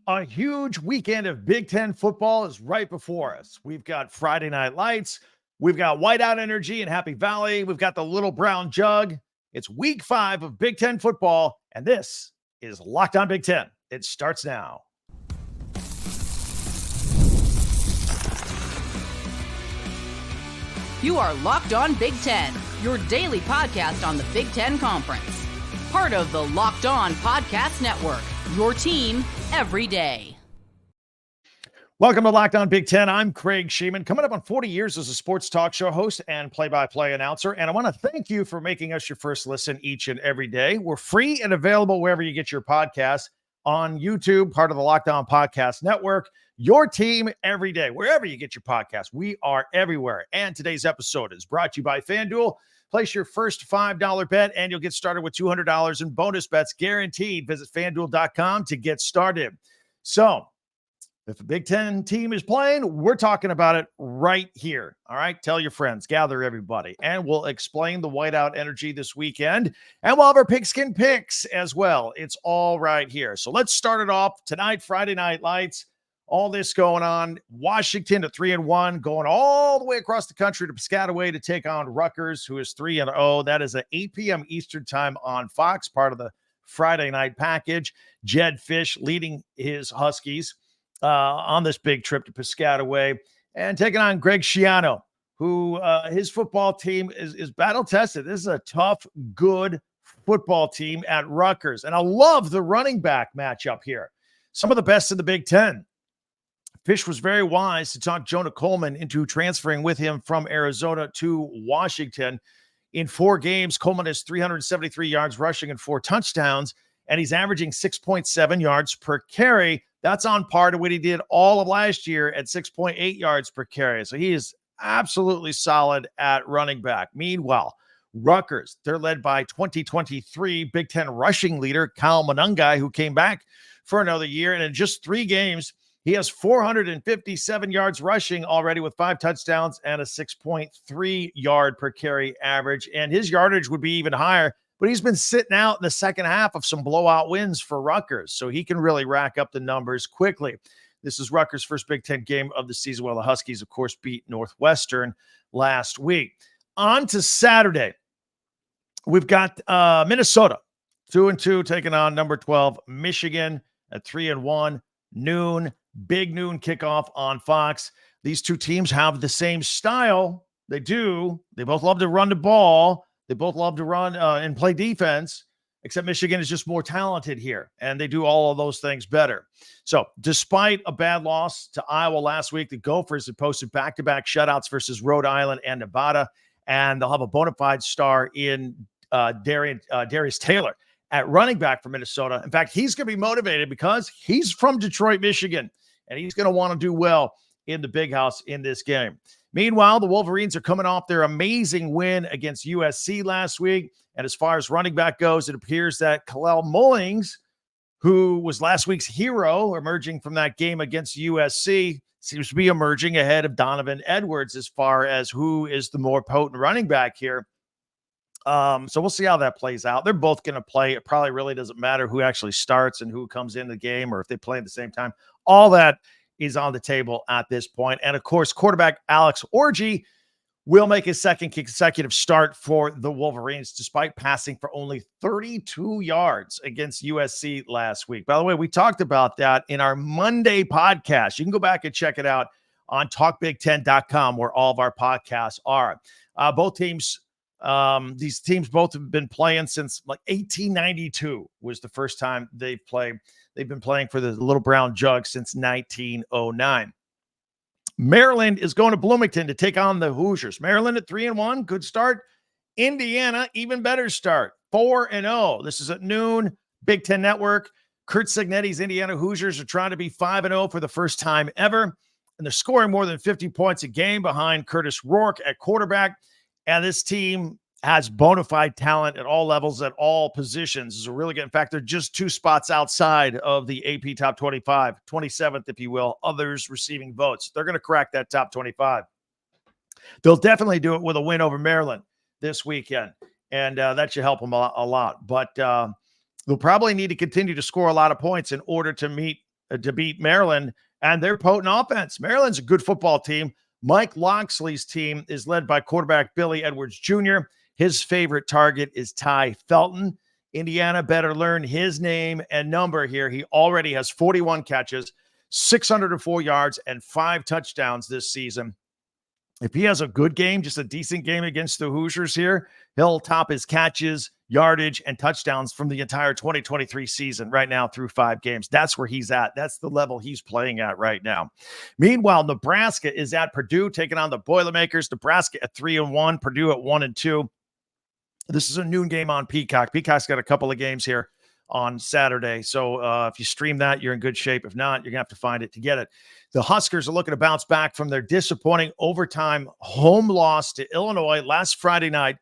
A huge weekend of Big Ten football is right before us. We've got Friday Night Lights. We've got Whiteout Energy in Happy Valley. We've got the Little Brown Jug. It's week 5 of Big Ten football, and this is Locked On Big Ten. It starts now. You are Locked On Big Ten, your daily podcast on the Big Ten Conference. Part of the Locked On Podcast Network, your team every day. Welcome to Locked On Big Ten. I'm Craig Sheeman, coming up on 40 years as a sports talk show host and play-by-play announcer. And I want to thank you for making us your first listen each and every day. We're free and available wherever you get your podcasts, on YouTube, part of the Locked On Podcast Network. Your team every day, wherever you get your podcasts. We are everywhere. And today's episode is brought to you by FanDuel. Place your first $5 bet and you'll get started with $200 in bonus bets guaranteed. Visit FanDuel.com to get started. So if a Big Ten team is playing, we're talking about it right here. All right. Tell your friends, gather everybody, and we'll explain the Whiteout Energy this weekend. And we'll have our Pigskin picks as well. It's all right here. So let's start it off tonight, Friday Night Lights. All this going on. Washington at 3-1, going all the way across the country to Piscataway to take on Rutgers, who is 3-0. That is at 8 p.m. Eastern time on Fox, part of the Friday night package. Jed Fish leading his Huskies on this big trip to Piscataway and taking on Greg Schiano, who his football team is battle-tested. This is a tough, good football team at Rutgers. And I love the running back matchup here. Some of the best in the Big Ten. Fish was very wise to talk Jonah Coleman into transferring with him from Arizona to Washington. In 4 games, Coleman has 373 yards rushing and 4 touchdowns, and he's averaging 6.7 yards per carry. That's on par to what he did all of last year at 6.8 yards per carry. So he is absolutely solid at running back. Meanwhile, Rutgers, they're led by 2023 Big Ten rushing leader Kyle Monangai, who came back for another year, and in just 3 games, he has 457 yards rushing already with 5 touchdowns and a 6.3 yard per carry average. And his yardage would be even higher, but he's been sitting out in the second half of some blowout wins for Rutgers, so he can really rack up the numbers quickly. This is Rutgers' first Big Ten game of the season, while the Huskies, of course, beat Northwestern last week. On to Saturday. We've got Minnesota, 2-2, taking on number 12, Michigan at 3-1, noon. Big noon kickoff on Fox. These two teams have the same style. They do. They both love to run the ball. They both love to run and play defense, except Michigan is just more talented here, and they do all of those things better. So despite a bad loss to Iowa last week, the Gophers have posted back-to-back shutouts versus Rhode Island and Nevada, and they'll have a bona fide star in Darius Taylor at running back for Minnesota. In fact, he's going to be motivated because he's from Detroit, Michigan, and he's going to want to do well in the big house in this game. Meanwhile, the Wolverines are coming off their amazing win against USC last week. And as far as running back goes, it appears that Kalel Mullings, who was last week's hero emerging from that game against USC, seems to be emerging ahead of Donovan Edwards as far as who is the more potent running back here. So we'll see how that plays out. They're both going to play. It probably really doesn't matter who actually starts and who comes in the game or if they play at the same time. All that is on the table at this point. And of course, quarterback Alex Orji will make his second consecutive start for the Wolverines, despite passing for only 32 yards against USC last week. By the way, we talked about that in our Monday podcast. You can go back and check it out on talkbig10.com, where all of our podcasts are. Both teams, these teams both have been playing since like 1892 was the first time they've played. They've been playing for the Little Brown Jug since 1909. Maryland is going to Bloomington to take on the Hoosiers. Maryland at 3-1, good start. Indiana, even better start, 4-0. This is at noon, Big Ten Network. Kurt Cignetti's Indiana Hoosiers are trying to be 5-0 for the first time ever, and they're scoring more than 50 points a game behind Curtis Rourke at quarterback. And this team has bona fide talent at all levels, at all positions. Is a really good. In fact, they're just 2 spots outside of the AP top 25, 27th, if you will, others receiving votes. They're going to crack that top 25. They'll definitely do it with a win over Maryland this weekend, and that should help them a lot. But they'll probably need to continue to score a lot of points in order to meet to beat Maryland and their potent offense. Maryland's a good football team. Mike Loxley's team is led by quarterback Billy Edwards Jr. His favorite target is Ty Felton. Indiana better learn his name and number here. He already has 41 catches, 604 yards, and 5 touchdowns this season. If he has a good game, just a decent game against the Hoosiers here, he'll top his catches, yardage, and touchdowns from the entire 2023 season right now through 5 games. That's where he's at. That's the level he's playing at right now. Meanwhile, Nebraska is at Purdue taking on the Boilermakers. Nebraska at 3-1, Purdue at 1-2. This is a noon game on Peacock. Peacock's got a couple of games here on Saturday. So if you stream that, you're in good shape. If not, you're going to have to find it to get it. The Huskers are looking to bounce back from their disappointing overtime home loss to Illinois last Friday night.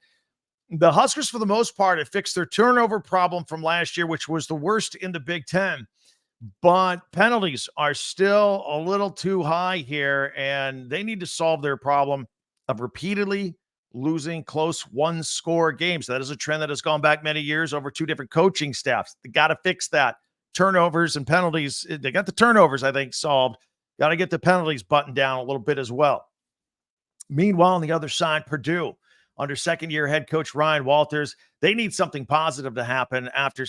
The Huskers, for the most part, have fixed their turnover problem from last year, which was the worst in the Big Ten. But penalties are still a little too high here, and they need to solve their problem of repeatedly losing close one-score games. That is a trend that has gone back many years over 2 different coaching staffs. They got to fix that. Turnovers and penalties. They got the turnovers, I think, solved. Got to get the penalties buttoned down a little bit as well. Meanwhile, on the other side, Purdue, under second-year head coach Ryan Walters, they need something positive to happen after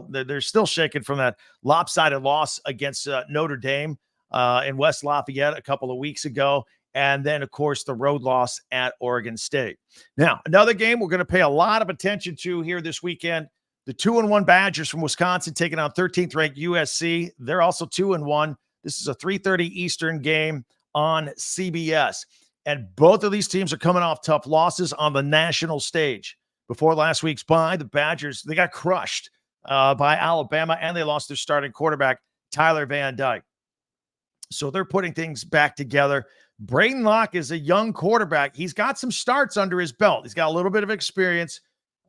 they're still shaken from that lopsided loss against Notre Dame in West Lafayette a couple of weeks ago. And then, of course, the road loss at Oregon State. Now, another game we're going to pay a lot of attention to here this weekend. The 2-1 Badgers from Wisconsin taking on 13th ranked USC. They're also 2-1. This is a 3:30 Eastern game on CBS. And both of these teams are coming off tough losses on the national stage. Before last week's bye, the Badgers, they got crushed by Alabama, and they lost their starting quarterback, Tyler Van Dyke. So they're putting things back together. Braden Locke is a young quarterback. He's got some starts under his belt. He's got a little bit of experience.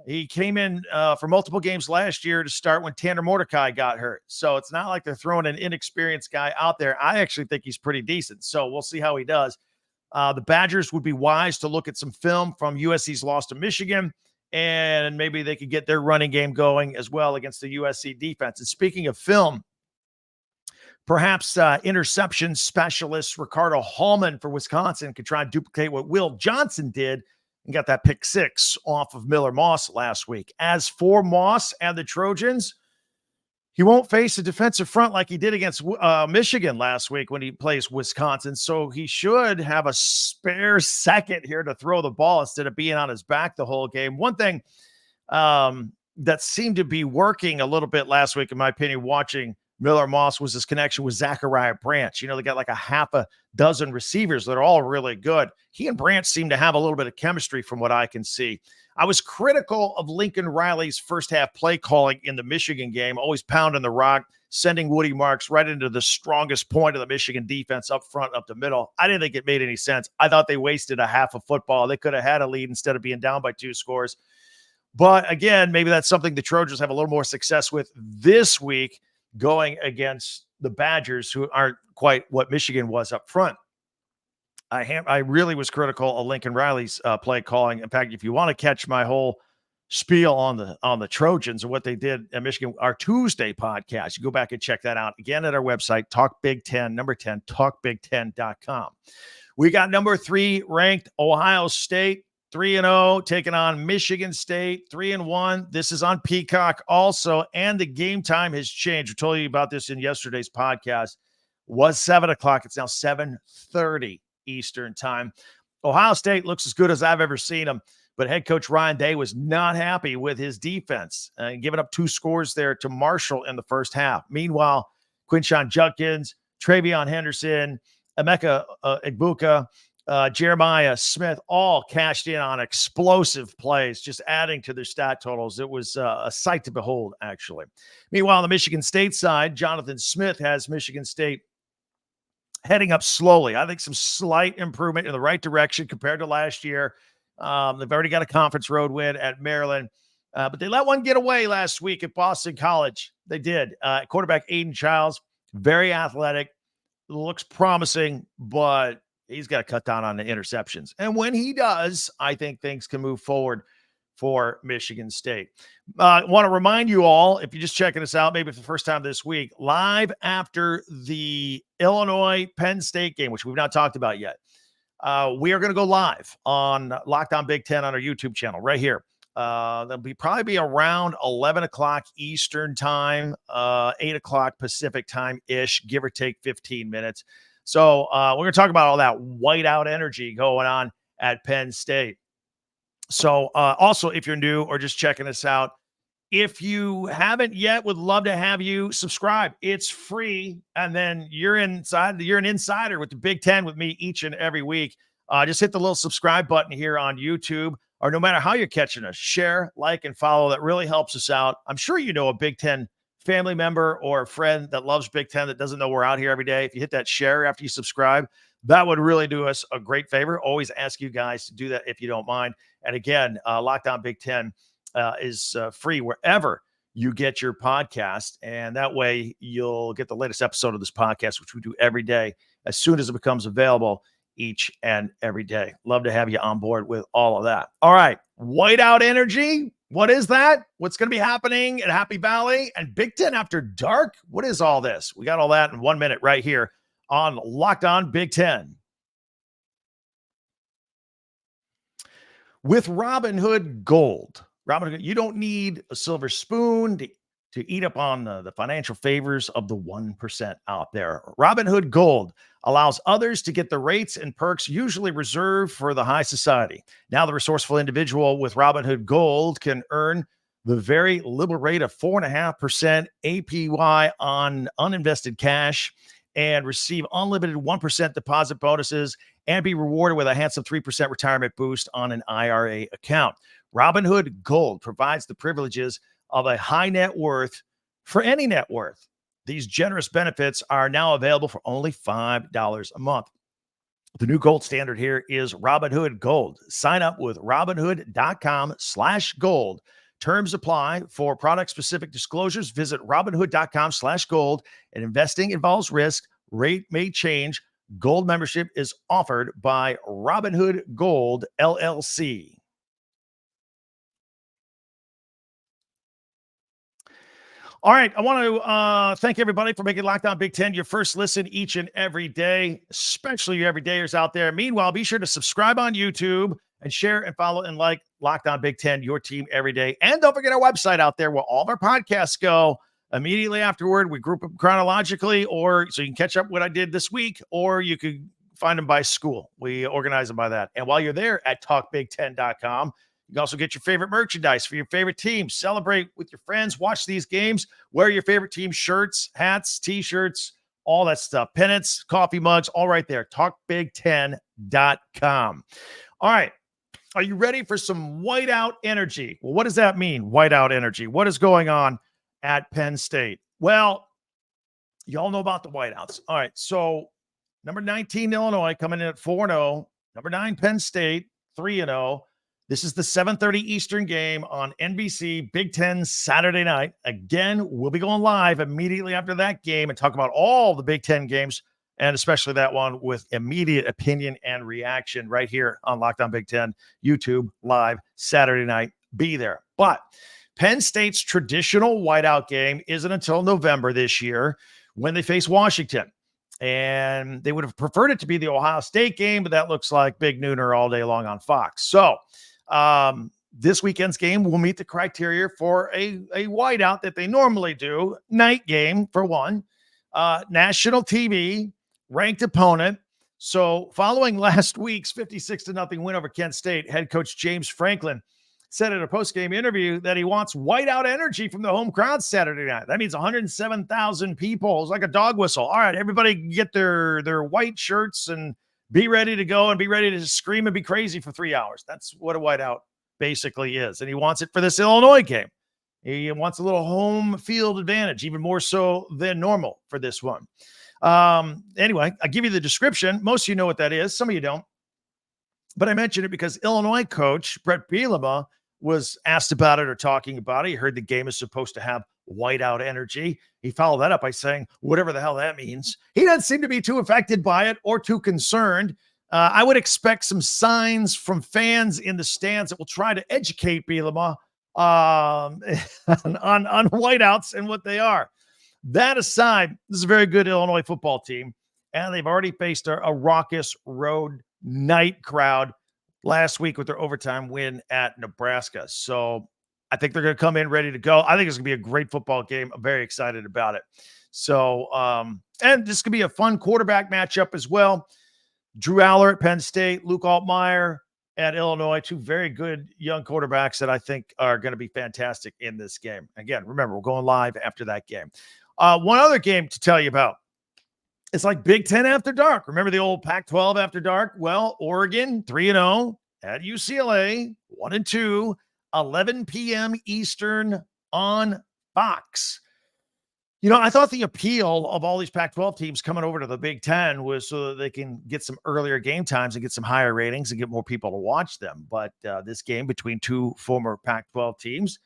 He came in for multiple games last year to start when Tanner Mordecai got hurt. So it's not like they're throwing an inexperienced guy out there. I actually think he's pretty decent. So we'll see how he does. The Badgers would be wise to look at some film from USC's loss to Michigan, and maybe they could get their running game going as well against the USC defense. And speaking of film, perhaps interception specialist Ricardo Hallman for Wisconsin could try and duplicate what Will Johnson did and got that pick 6 off of Miller Moss last week. As for Moss and the Trojans, he won't face a defensive front like he did against Michigan last week when he plays Wisconsin. So he should have a spare second here to throw the ball instead of being on his back the whole game. One thing that seemed to be working a little bit last week, in my opinion, watching Miller Moss, was his connection with Zachariah Branch. You know, they got like a half a dozen receivers that are all really good. He and Branch seem to have a little bit of chemistry from what I can see. I was critical of Lincoln Riley's first half play calling in the Michigan game, always pounding the rock, sending Woody Marks right into the strongest point of the Michigan defense up front, up the middle. I didn't think it made any sense. I thought they wasted a half of football. They could have had a lead instead of being down by 2 scores. But again, maybe that's something the Trojans have a little more success with this week, going against the Badgers, who aren't quite what Michigan was up front. I really was critical of Lincoln Riley's play calling. In fact, if you want to catch my whole spiel on the Trojans and what they did at Michigan, our Tuesday podcast, you go back and check that out again at our website, Talk Big Ten, number 10, talkbig10.com. We got number 3 ranked Ohio State, 3-0, taking on Michigan State, 3-1. This is on Peacock also, and the game time has changed. We told you about this in yesterday's podcast. Was 7 o'clock. It's now 7:30 Eastern time. Ohio State looks as good as I've ever seen them, but head coach Ryan Day was not happy with his defense, giving up 2 scores there to Marshall in the first half. Meanwhile, Quinshon Judkins, Travion Henderson, Emeka Egbuka, Jeremiah Smith all cashed in on explosive plays, just adding to their stat totals. It was a sight to behold, actually. Meanwhile, on the Michigan State side, Jonathan Smith has Michigan State heading up slowly. I think some slight improvement in the right direction compared to last year. They've already got a conference road win at Maryland, but they let one get away last week at Boston College. They did. Quarterback Aiden Childs, very athletic, looks promising, but he's got to cut down on the interceptions. And when he does, I think things can move forward for Michigan State. I want to remind you all, if you're just checking us out, maybe for the first time this week, live after the Illinois-Penn State game, which we've not talked about yet, we are going to go live on Locked On Big Ten on our YouTube channel right here. That'll probably be around 11 o'clock Eastern time, 8 o'clock Pacific time-ish, give or take 15 minutes. So we're going to talk about all that whiteout energy going on at Penn State. So also, if you're new or just checking us out, if you haven't yet, would love to have you subscribe. It's free. And then you're an insider with the Big Ten with me each and every week. Just hit the little subscribe button here on YouTube, or no matter how you're catching us, share, like, and follow. That really helps us out. I'm sure you know a Big Ten family member or a friend that loves Big Ten that doesn't know we're out here every day. If you hit that share after you subscribe, that would really do us a great favor. Always ask you guys to do that if you don't mind. And again, Locked On Big Ten is free wherever you get your podcast. And that way you'll get the latest episode of this podcast, which we do every day, as soon as it becomes available each and every day. Love to have you on board with all of that. All right. Whiteout energy. What is that? What's going to be happening at Happy Valley and Big Ten after dark? What is all this? We got all that in 1 minute right here on Locked On Big Ten. With Robinhood Gold. Robinhood, you don't need a silver spoon to eat up on the financial favors of the 1% out there. Robinhood Gold allows others to get the rates and perks usually reserved for the high society. Now the resourceful individual with Robinhood Gold can earn the very liberal rate of 4.5% APY on uninvested cash and receive unlimited 1% deposit bonuses and be rewarded with a handsome 3% retirement boost on an IRA account. Robinhood Gold provides the privileges of a high net worth for any net worth. These generous benefits are now available for only $5 a month. The new gold standard here is Robinhood Gold. Sign up with Robinhood.com/gold. Terms apply. For product-specific disclosures, visit Robinhood.com/gold. And investing involves risk. Rate may change. Gold membership is offered by Robinhood Gold, LLC. All right, I want to thank everybody for making Locked On Big Ten your first listen each and every day, especially you everydayers out there. Meanwhile, be sure to subscribe on YouTube and share and follow and like Locked On Big Ten, your team every day. And don't forget our website out there where all of our podcasts go. Immediately afterward, we group them chronologically, or so you can catch up what I did this week, or you could find them by school. We organize them by that. And while you're there at talkbig10.com, you can also get your favorite merchandise for your favorite team. Celebrate with your friends. Watch these games. Wear your favorite team shirts, hats, T-shirts, all that stuff. Pennants, coffee mugs, all right there. Talkbig10.com. All right. Are you ready for some whiteout energy? Well, what does that mean, whiteout energy? What is going on at Penn State? Well, you all know about the whiteouts. All right. So number 19, Illinois, coming in at 4-0. Number 9, Penn State, 3-0. This is the 7:30 Eastern game on NBC, Big Ten Saturday night. Again, we'll be going live immediately after that game and talk about all the Big Ten games, and especially that one with immediate opinion and reaction right here on Locked On Big Ten, YouTube, live Saturday night. Be there. But Penn State's traditional whiteout game isn't until November this year when they face Washington. And they would have preferred it to be the Ohio State game, but that looks like big nooner all day long on Fox. So this weekend's game will meet the criteria for a whiteout that they normally do. Night game, for one. National TV, ranked opponent. So following last week's 56-0 win over Kent State, head coach James Franklin said in a post-game interview that he wants whiteout energy from the home crowd Saturday night. That means 107,000 people. It's like a dog whistle. All right, everybody get their white shirts and be ready to go and be ready to scream and be crazy for 3 hours. That's what a whiteout basically is. And he wants it for this Illinois game. He wants a little home field advantage, even more so than normal for this one. Anyway, I'll give you the description. Most of you know what that is. Some of you don't. But I mentioned it because Illinois coach Brett Bielema was asked about it or talking about it. He heard the game is supposed to have whiteout energy. He followed that up by saying, whatever the hell that means. He doesn't seem to be too affected by it or too concerned. I would expect some signs from fans in the stands that will try to educate Bielema on whiteouts and what they are. That aside, this is a very good Illinois football team, and they've already faced a raucous road night crowd last week with their overtime win at Nebraska. So I think they're going to come in ready to go. I think it's going to be a great football game. I'm very excited about it. So, and this could be a fun quarterback matchup as well. Drew Aller at Penn State, Luke Altmaier at Illinois, two very good young quarterbacks that I think are going to be fantastic in this game. Again, remember, we're going live after that game. One other game to tell you about. It's like Big Ten after dark. Remember the old Pac-12 after dark? Well, Oregon 3-0 at UCLA 1-2, 11 p.m. Eastern on Fox. You know, I thought the appeal of all these Pac-12 teams coming over to the Big Ten was so that they can get some earlier game times and get some higher ratings and get more people to watch them. But this game between two former Pac-12 teams,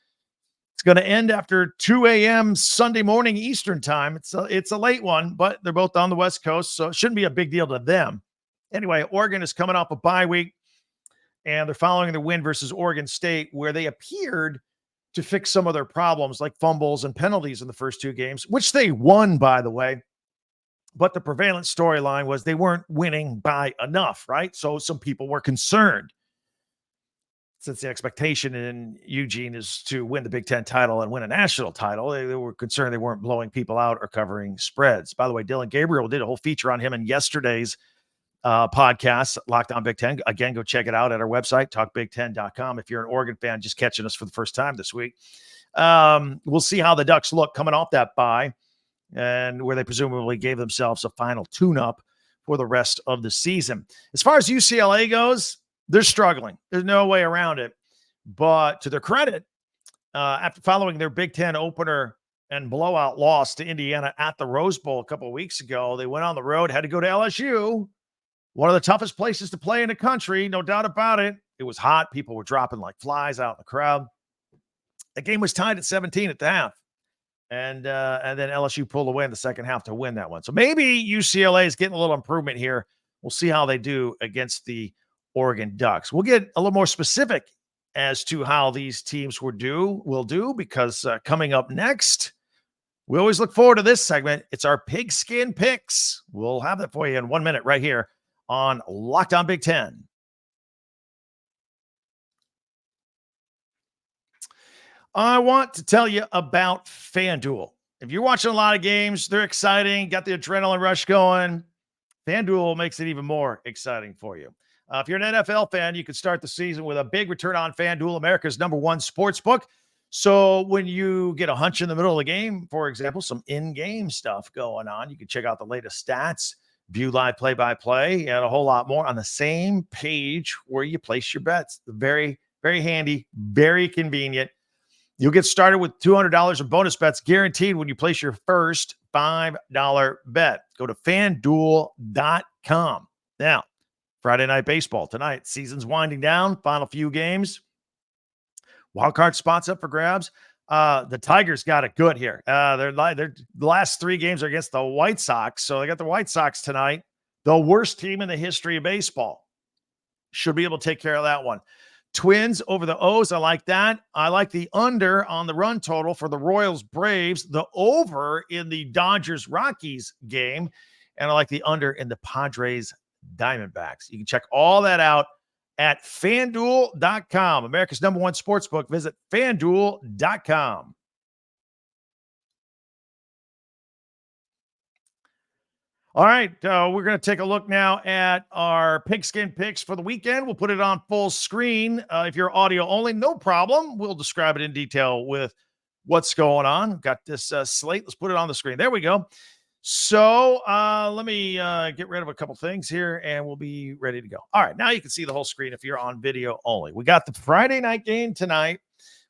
it's going to end after 2 a.m. Sunday morning Eastern time. It's a late one, but they're both on the West Coast, so it shouldn't be a big deal to them. Anyway, Oregon is coming off a bye week, and they're following the win versus Oregon State, where they appeared to fix some of their problems like fumbles and penalties in the first two games, which they won, by the way. But the prevalent storyline was they weren't winning by enough, right? So some people were concerned, since the expectation in Eugene is to win the Big Ten title and win a national title. They were concerned they weren't blowing people out or covering spreads. By the way, Dylan Gabriel did a whole feature on him in yesterday's podcast, Locked On Big Ten. Again, go check it out at our website, talkbig10.com. If you're an Oregon fan just catching us for the first time this week, we'll see how the Ducks look coming off that bye and where they presumably gave themselves a final tune-up for the rest of the season. As far as UCLA goes, they're struggling. There's no way around it. But to their credit, after following their Big Ten opener and blowout loss to Indiana at the Rose Bowl a couple of weeks ago, they went on the road, had to go to LSU, one of the toughest places to play in the country, no doubt about it. It was hot. People were dropping like flies out in the crowd. The game was tied at 17 at the half. And then LSU pulled away in the second half to win that one. So maybe UCLA is getting a little improvement here. We'll see how they do against the Oregon Ducks. We'll get a little more specific as to how these teams will do because coming up next, we always look forward to this segment. It's our Pigskin Picks. We'll have that for you in 1 minute right here on Locked On Big Ten. I want to tell you about FanDuel. If you're watching a lot of games, they're exciting, got the adrenaline rush going. FanDuel makes it even more exciting for you. If you're an NFL fan, you can start the season with a big return on FanDuel, America's #1 sports book. So when you get a hunch in the middle of the game, for example, some in-game stuff going on, you can check out the latest stats, view live play-by-play, and a whole lot more on the same page where you place your bets. Very, very handy, very convenient. You'll get started with $200 of bonus bets guaranteed when you place your first $5 bet. Go to FanDuel.com. Now, Friday Night Baseball tonight. Season's winding down. Final few games. Wild card spots up for grabs. The Tigers got it good here. Their last three games are against the White Sox. So they got the White Sox tonight. The worst team in the history of baseball. Should be able to take care of that one. Twins over the O's. I like that. I like the under on the run total for the Royals Braves. The over in the Dodgers Rockies game. And I like the under in the Padres Diamondbacks. You can check all that out at FanDuel.com. America's #1 sportsbook. Visit FanDuel.com. All right, we're going to take a look now at our Pigskin picks for the weekend. We'll put it on full screen. If you're audio only, no problem. We'll describe it in detail with what's going on. Got this slate. Let's put it on the screen. There we go. So let me get rid of a couple things here, and we'll be ready to go. All right, now you can see the whole screen if you're on video only. We got the Friday night game tonight,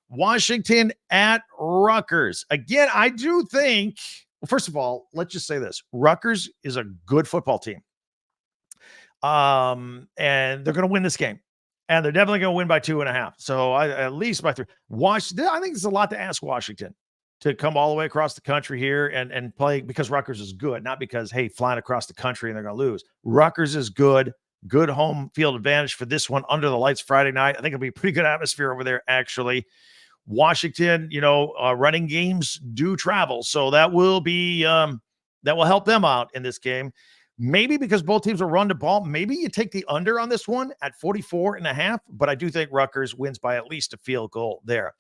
Washington at Rutgers. Again, I do think, well, first of all, let's just say this. Rutgers is a good football team, and they're going to win this game, and they're definitely going to win by 2.5. So at least by 3. Washington, I think there's a lot to ask Washington to come all the way across the country here and play because Rutgers is good, not because, hey, flying across the country and they're going to lose. Rutgers is good. Good home field advantage for this one under the lights Friday night. I think it'll be a pretty good atmosphere over there, actually. Washington, running games do travel, so that will be that will help them out in this game. Maybe because both teams will run the ball, maybe you take the under on this one at 44.5, but I do think Rutgers wins by at least a field goal there.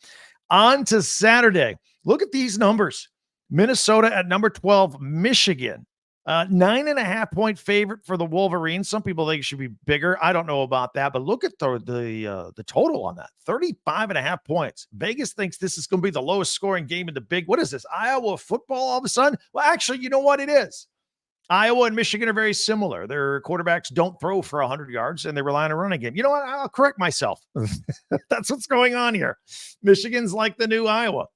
On to Saturday. Look at these numbers. Minnesota at number 12, Michigan. 9.5-point favorite for the Wolverines. Some people think it should be bigger. I don't know about that, but look at the total on that. 35.5 points. Vegas thinks this is going to be the lowest scoring game in the big. What is this? Iowa football all of a sudden? Well, actually, you know what it is? Iowa and Michigan are very similar. Their quarterbacks don't throw for 100 yards, and they rely on a running game. You know what? I'll correct myself. That's what's going on here. Michigan's like the new Iowa.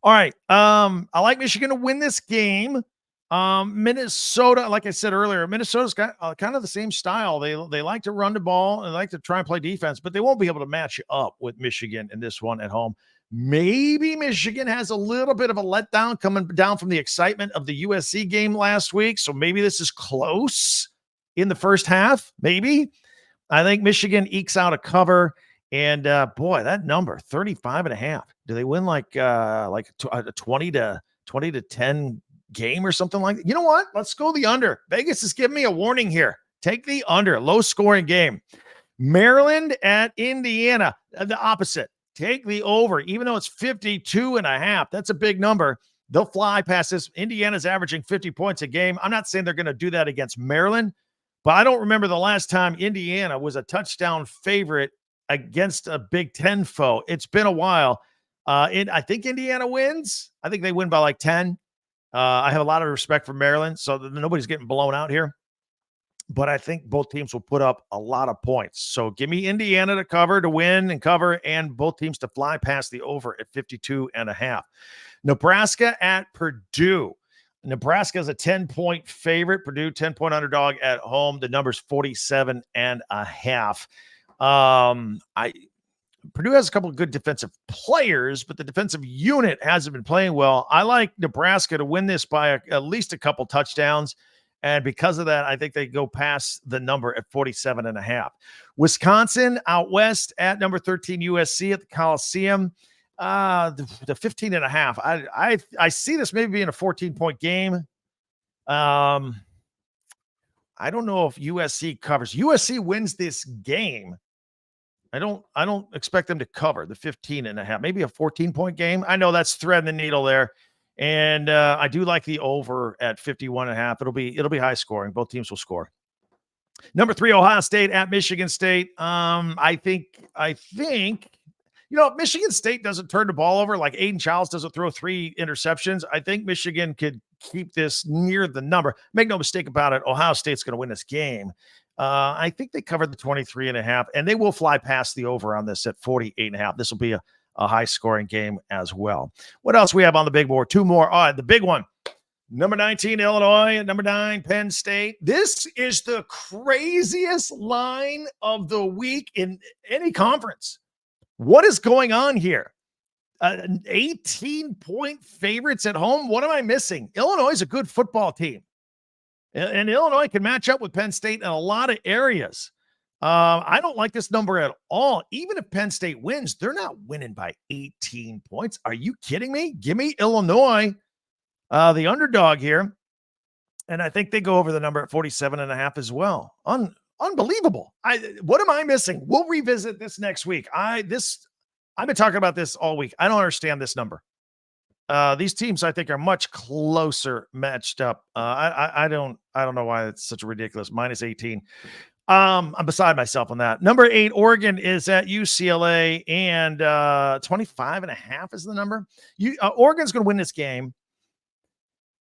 All right. I like Michigan to win this game. Minnesota, like I said earlier, Minnesota's got kind of the same style. They like to run the ball and like to try and play defense, but they won't be able to match up with Michigan in this one at home. Maybe Michigan has a little bit of a letdown coming down from the excitement of the USC game last week. So maybe this is close in the first half. Maybe. I think Michigan ekes out a cover. And boy, that number 35.5. Do they win like a 20 to 10 game or something like that? You know what? Let's go the under. Vegas is giving me a warning here. Take the under. Low scoring game. Maryland at Indiana. The opposite. Take the over, even though it's 52.5. That's a big number. They'll fly past this. Indiana's averaging 50 points a game. I'm not saying they're going to do that against Maryland, but I don't remember the last time Indiana was a touchdown favorite against a Big Ten foe. It's been a while. I think Indiana wins. I think they win by like 10. I have a lot of respect for Maryland, so nobody's getting blown out here. But I think both teams will put up a lot of points. So give me Indiana to cover, to win and cover, and both teams to fly past the over at 52.5. Nebraska at Purdue. Nebraska is a 10-point favorite. Purdue, 10-point underdog at home. The number's 47.5. Purdue has a couple of good defensive players, but the defensive unit hasn't been playing well. I like Nebraska to win this by at least a couple touchdowns. And because of that, I think they go past the number at 47.5. Wisconsin out west at number 13 USC at the Coliseum. The 15.5. I see this maybe being a 14-point game. I don't know if USC covers. USC wins this game. I don't expect them to cover the 15.5. Maybe a 14-point game. I know that's threading the needle there. And I do like the over at 51.5. It'll be high scoring. Both teams will score. Number 3, Ohio State at Michigan State. I think, if Michigan State doesn't turn the ball over, like Aiden Childs doesn't throw 3 interceptions, I think Michigan could keep this near the number. Make no mistake about it. Ohio State's going to win this game. I think they covered the 23.5, and they will fly past the over on this at 48.5. This will be a high-scoring game as well. What else we have on the big board? 2 more. All right, the big one. Number 19, Illinois, and number 9, Penn State. This is the craziest line of the week in any conference. What is going on here? 18-point favorites at home? What am I missing? Illinois is a good football team. And Illinois can match up with Penn State in a lot of areas. I don't like this number at all. Even if Penn State wins, they're not winning by 18 points. Are you kidding me? Give me Illinois, the underdog here. And I think they go over the number at 47.5 as well. Unbelievable. What am I missing? We'll revisit this next week. I've been talking about this all week. I don't understand this number. These teams, I think, are much closer matched up. I don't know why it's such a ridiculous minus 18. I'm beside myself on that. Number 8, Oregon is at UCLA, and 25.5 is the number. Oregon's going to win this game.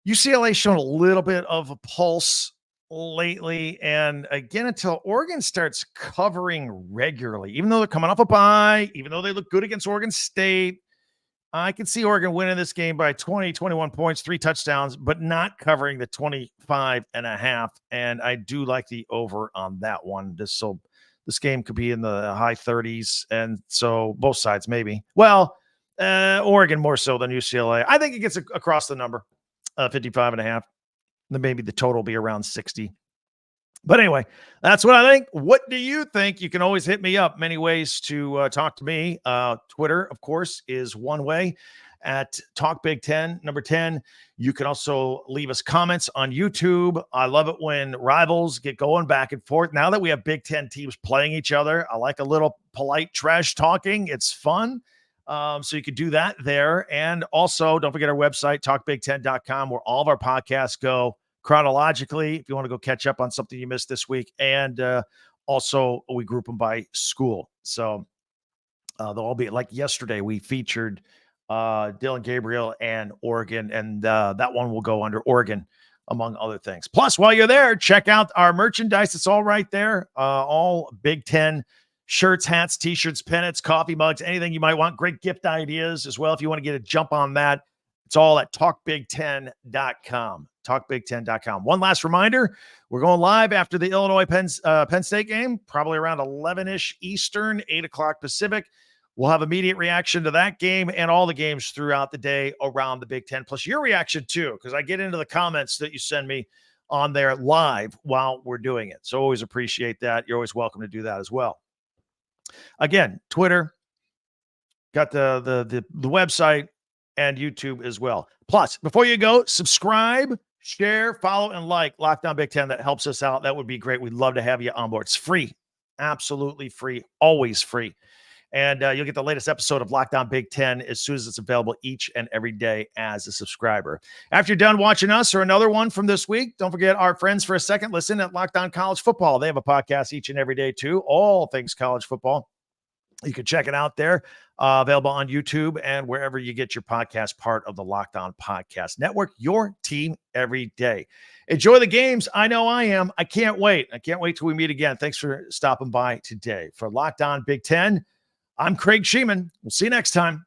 UCLA's shown a little bit of a pulse lately, and again, until Oregon starts covering regularly, even though they're coming off a bye, even though they look good against Oregon State, I can see Oregon winning this game by 20, 21 points, 3 touchdowns, but not covering the 25.5. And I do like the over on that one. This game could be in the high 30s. And so both sides, maybe. Well, Oregon more so than UCLA. I think it gets across the number, 55.5. Then maybe the total will be around 60. But anyway, that's what I think. What do you think? You can always hit me up. Many ways to talk to me. Twitter, of course, is one way at Talk Big Ten, number 10. You can also leave us comments on YouTube. I love it when rivals get going back and forth. Now that we have Big Ten teams playing each other, I like a little polite trash talking. It's fun. So you can do that there. And also, don't forget our website, talkbig10.com, where all of our podcasts go chronologically if you want to go catch up on something you missed this week. And also, we group them by school. So they'll all be like yesterday, we featured Dylan Gabriel and Oregon, and that one will go under Oregon, among other things. Plus, while you're there, check out our merchandise. It's all right there. All Big Ten shirts, hats, t-shirts, pennants, coffee mugs, anything you might want. Great gift ideas as well if you want to get a jump on that. It's all at talkbig10.com. Talkbig10.com. One last reminder, we're going live after the Illinois Penn State game, probably around 11-ish Eastern, 8 o'clock Pacific. We'll have immediate reaction to that game and all the games throughout the day around the Big Ten, plus your reaction too, because I get into the comments that you send me on there live while we're doing it. So always appreciate that. You're always welcome to do that as well. Again, Twitter, got the website, and YouTube as well. Plus, before you go, subscribe, share, follow, and like Locked On Big Ten. That helps us out. That would be great. We'd love to have you on board. It's free, absolutely free, always free. And you'll get the latest episode of Locked On Big Ten as soon as it's available each and every day as a subscriber. After you're done watching us or another one from this week, don't forget our friends for a second. Listen at Locked On College Football. They have a podcast each and every day too. All things college football. You can check it out there. Available on YouTube and wherever you get your podcast, part of the Locked On Podcast Network, your team every day. Enjoy the games. I know I am. I can't wait. I can't wait till we meet again. Thanks for stopping by today. For Locked On Big Ten, I'm Craig Sheeman. We'll see you next time.